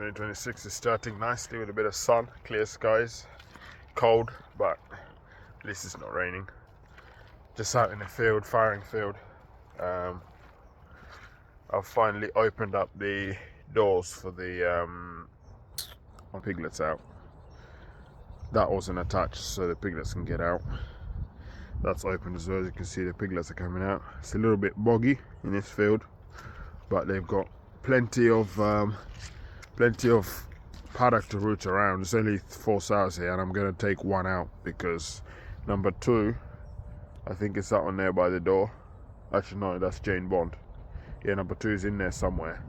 2026 is starting nicely with a bit of sun, clear skies, cold, but at least it's not raining. Just out in the field, firing field. I've finally opened up the doors for the piglets out. That wasn't attached so the piglets can get out. That's open as well. As you can see, the piglets are coming out. It's a little bit boggy in this field, but they've got plenty of paddock to root around. There's only 4 sows here, and I'm going to take one out because number 2, I think it's that one there by the door. Actually, no, that's Jane Bond. Yeah, number 2 is in there somewhere.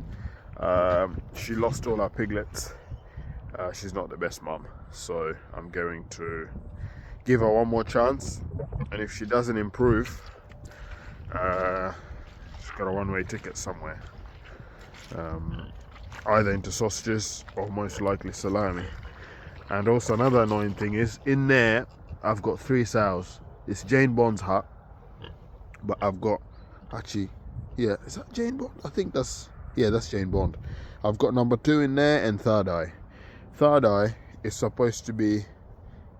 She lost all her piglets. She's not the best mum, so I'm going to give her one more chance, and if she doesn't improve, she's got a one-way ticket somewhere. Either into sausages or most likely salami. And also another annoying thing is, in there I've got 3 sows. It's Jane Bond's hut, but I've got, actually, yeah, is that Jane Bond? I think that's, yeah, that's Jane Bond. I've got number 2 in there and Third Eye. Third Eye is supposed to be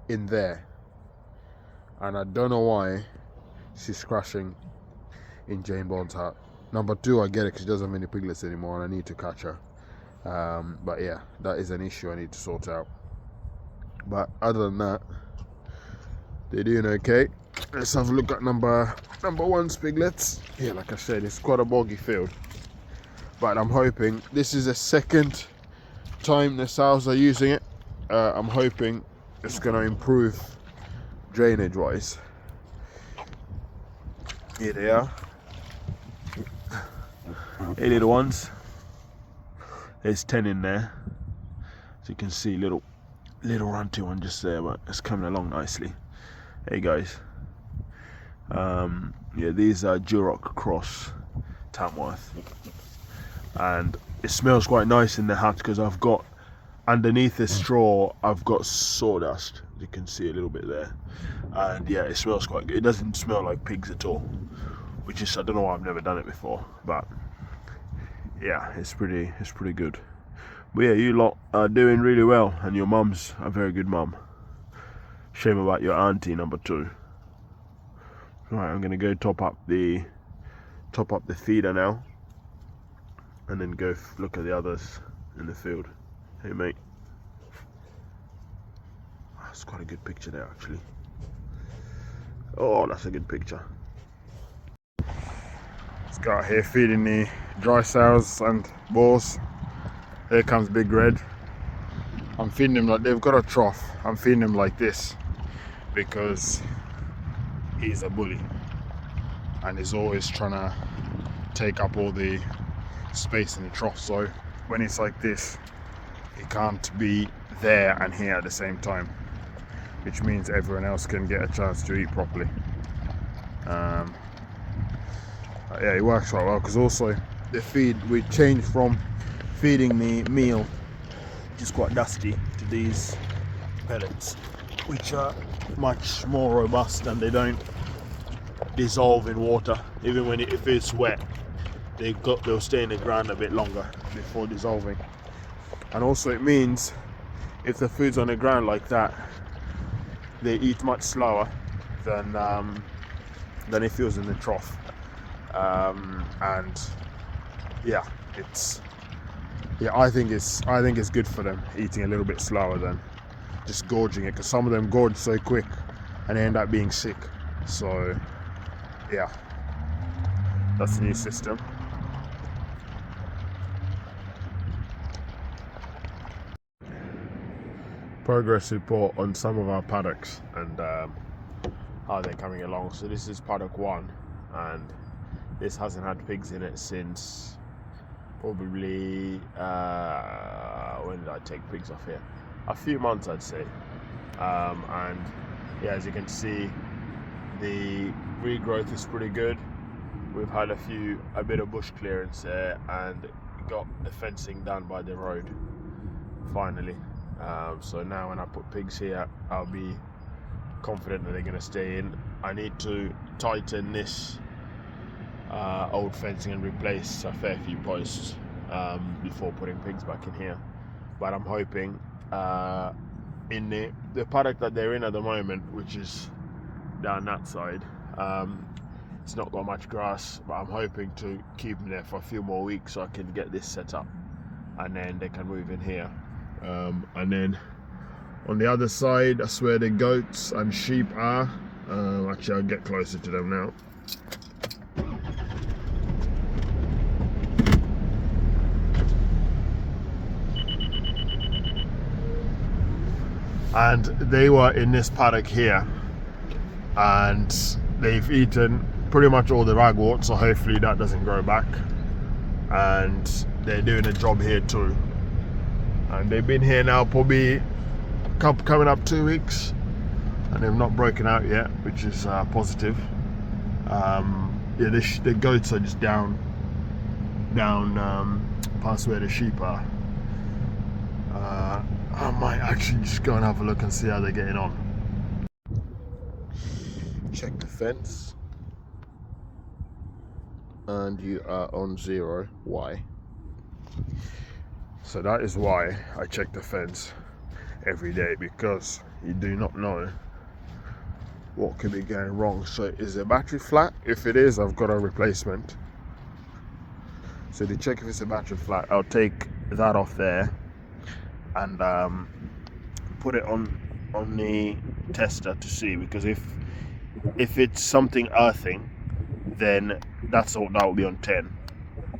in there, and I don't know why she's crashing in Jane Bond's hut. Number 2, I get it because she doesn't have many piglets anymore and I need to catch her. But yeah, that is an issue I need to sort out. But other than that, they're doing okay. Let's have a look at number 1's piglets. Yeah, like I said, it's quite a boggy field, but I'm hoping this is the second time the sows are using it. I'm hoping it's going to improve drainage wise. Here they are. Hey, little ones. There's 10 in there, so you can see little runty one just there, but it's coming along nicely. Hey guys, yeah, these are Duroc Cross Tamworth, and it smells quite nice in the hut because I've got underneath the straw I've got sawdust. You can see a little bit there, and yeah, it smells quite good. It doesn't smell like pigs at all, which is, I don't know why I've never done it before, but yeah, it's pretty good. But yeah, you lot are doing really well, and your mum's a very good mum. Shame about your auntie, number 2. Right, I'm gonna go top up the feeder now, and then go look at the others in the field. Hey mate, that's quite a good picture there actually. Oh, that's a good picture. Let's go out here feeding the dry sows and boars. Here comes Big Red. I'm feeding them like, they've got a trough. I'm feeding them like this because he's a bully and he's always trying to take up all the space in the trough. So when it's like this, he can't be there and here at the same time, which means everyone else can get a chance to eat properly. Yeah, it works quite well because also the feed, we changed from feeding the meal, which is quite dusty, to these pellets, which are much more robust and they don't dissolve in water. Even when if it's wet, they'll stay in the ground a bit longer before dissolving. And also it means if the food's on the ground like that, they eat much slower than if it was in the trough. And yeah, I think it's good for them eating a little bit slower than just gorging it, because some of them gorge so quick and they end up being sick. So yeah, that's the new system. Progress report on some of our paddocks and how they're coming along. So this is paddock 1, and this hasn't had pigs in it since probably when did I take pigs off here? A few months, I'd say. And yeah, as you can see, the regrowth is pretty good. We've had a bit of bush clearance there and got the fencing done by the road finally. So now when I put pigs here, I'll be confident that they're going to stay in. I need to tighten this old fencing and replace a fair few posts before putting pigs back in here. but I'm hoping in the paddock that they're in at the moment, which is down that side, it's not got much grass, but I'm hoping to keep them there for a few more weeks so I can get this set up, and then they can move in here. And then on the other side, that's where the goats and sheep are. Actually, I'll get closer to them now. And they were in this paddock here, and they've eaten pretty much all the ragwort, so hopefully that doesn't grow back. And they're doing a job here too, and they've been here now probably coming up 2 weeks, and they've not broken out yet, which is positive. Yeah, the goats are just down past where the sheep are. I might actually just go and have a look and see how they're getting on. Check the fence, and you are on 0. Why? So that is why I check the fence every day, because you do not know what could be going wrong. So is the battery flat? If it is, I've got a replacement. So to check if it's a battery flat, I'll take that off there and put it on the tester to see, because if it's something earthing, then that will be on 10.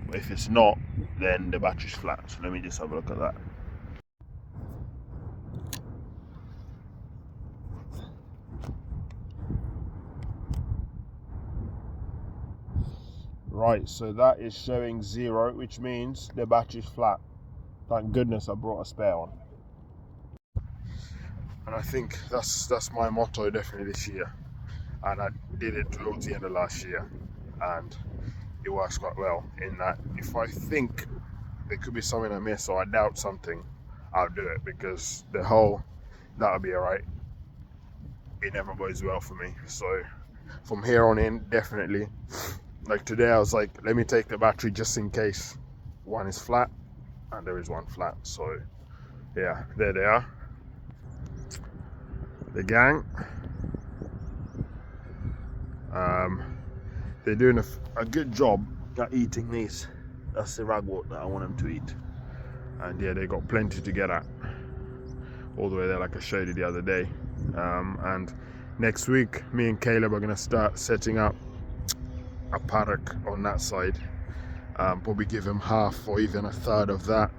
But if it's not, then the battery's flat. So let me just have a look at that. Right, so that is showing 0, which means the battery's flat. Thank goodness I brought a spare one. And I think that's my motto definitely this year. And I did it towards the end of last year, and it works quite well in that if I think there could be something I miss or I doubt something, I'll do it, because that'll be alright. It never goes well for me. So from here on in, definitely. Like today I was like, let me take the battery just in case one is flat, and there is one flat. So yeah, there they are, the gang. They're doing a good job at eating these. That's the ragwort that I want them to eat, and yeah, they got plenty to get at all the way there, like I showed you the other day. And next week me and Caleb are going to start setting up a paddock on that side. Probably give him half or even a third of that,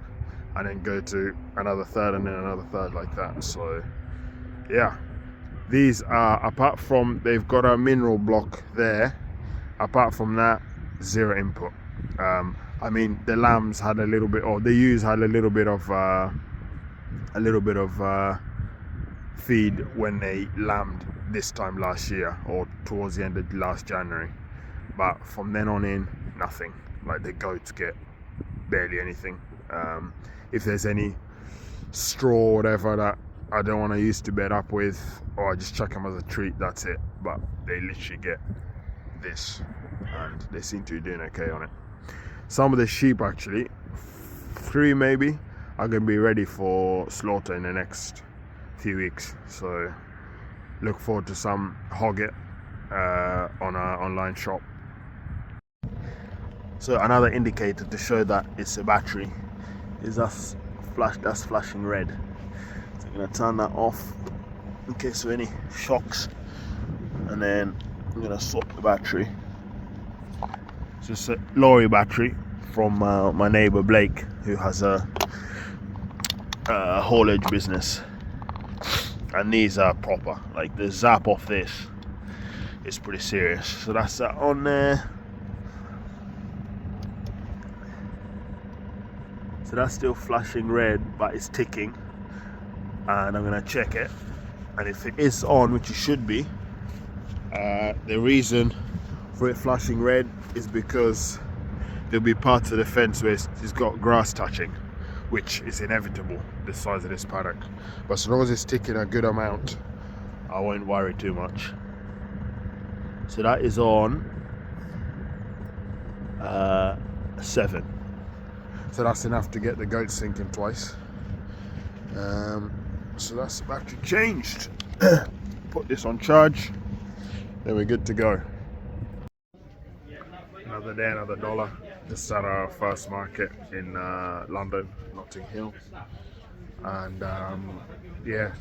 and then go to another third and then another third, like that. So yeah, these are, apart from they've got a mineral block there, apart from that, 0 input. I mean, the lambs had a little bit, or the ewes had a little bit of feed when they lambed this time last year, or towards the end of last January. But from then on in, nothing. Like the goats get barely anything. If there's any straw or whatever that I don't want to use to bed up with, or I just chuck them as a treat, that's it. But they literally get this, and they seem to be doing okay on it. Some of the sheep, actually 3 maybe, are going to be ready for slaughter in the next few weeks. So look forward to some hogget on our online shop. So another indicator to show that it's a battery is that's flashing red. So I'm going to turn that off in case of any shocks, and then I'm going to swap the battery. So it's a lorry battery from my neighbour Blake, who has a haulage business, and these are proper. Like the zap off this is pretty serious. So that's that on there. So that's still flashing red, but it's ticking, and I'm gonna check it, and if it is on, which it should be, the reason for it flashing red is because there'll be parts of the fence where it's got grass touching, which is inevitable the size of this paddock. But as long as it's ticking a good amount, I won't worry too much. So that is on 7. So that's enough to get the goats thinking twice. So that's the battery changed. Put this on charge, then we're good to go. Another day, another dollar. Just at our first market in London, Notting Hill. And yeah,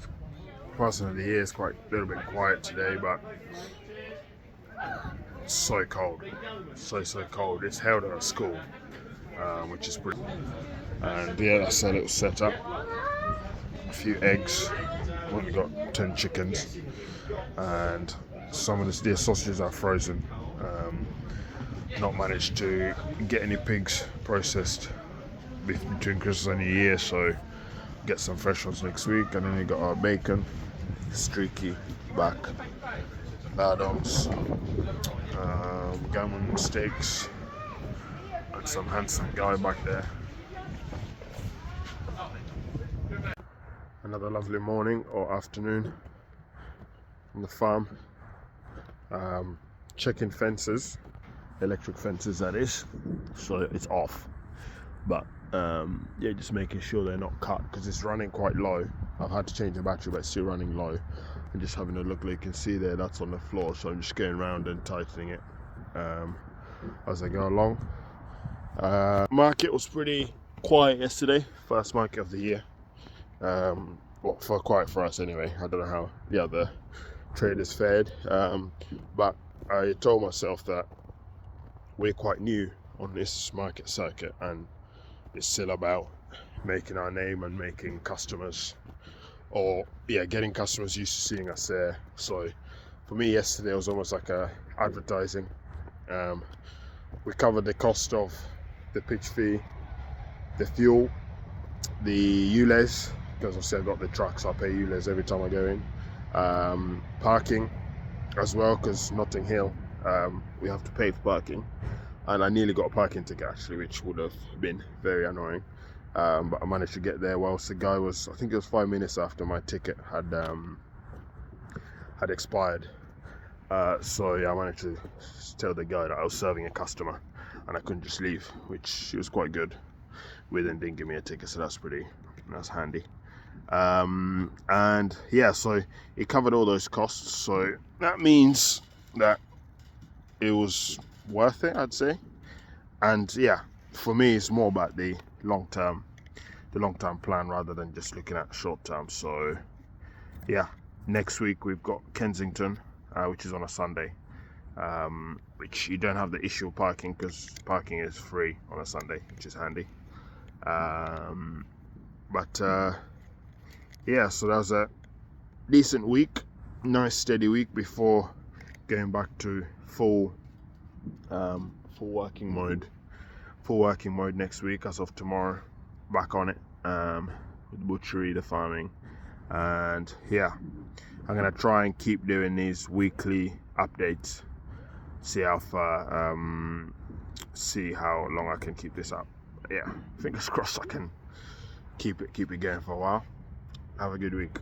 person of the year is quite a little bit quiet today, but it's so cold, so cold. It's held at a school, which is pretty. And yeah, that's a little setup. A few eggs. Only got 10 chickens, and some of the sausages are frozen. Not managed to get any pigs processed between Christmas and New Year, so get some fresh ones next week. And then we got our bacon, streaky back, lardons, gammon steaks, and some handsome guy back there. Another lovely morning or afternoon on the farm. Checking fences, electric fences that is, so it's off. But yeah, just making sure they're not cut because it's running quite low. I've had to change the battery, but it's still running low. And just having a look, like you can see there, that's on the floor. So I'm just going around and tightening it as I go along. Market was pretty quiet yesterday, first market of the year. Well, quiet for us anyway. I don't know how the other traders fared, but I told myself that we're quite new on this market circuit, and it's still about making our name and making customers, or yeah, getting customers used to seeing us there. So for me, yesterday was almost like a advertising. We covered the cost of the pitch fee, the fuel, the ULEZ, because obviously I've got the trucks, I pay ULEZ every time I go in. Parking as well, because Notting Hill, we have to pay for parking. And I nearly got a parking ticket actually, which would have been very annoying. But I managed to get there whilst the guy was, I think it was 5 minutes after my ticket had expired. So yeah, I managed to tell the guy that I was serving a customer and I couldn't just leave, which he was quite good with and didn't give me a ticket, so that's handy. And yeah, so it covered all those costs, so that means that it was worth it, I'd say. And yeah, for me it's more about the long-term plan rather than just looking at short-term. So yeah, next week we've got Kensington, which is on a Sunday, which you don't have the issue of parking because parking is free on a Sunday, which is handy. But yeah, so that was a decent week, nice steady week before going back to full working mode next week. As of tomorrow, back on it, with the butchery, the farming, and yeah, I'm gonna try and keep doing these weekly updates, see how far, see how long I can keep this up. Yeah, fingers crossed I can keep it going for a while. Have a good week.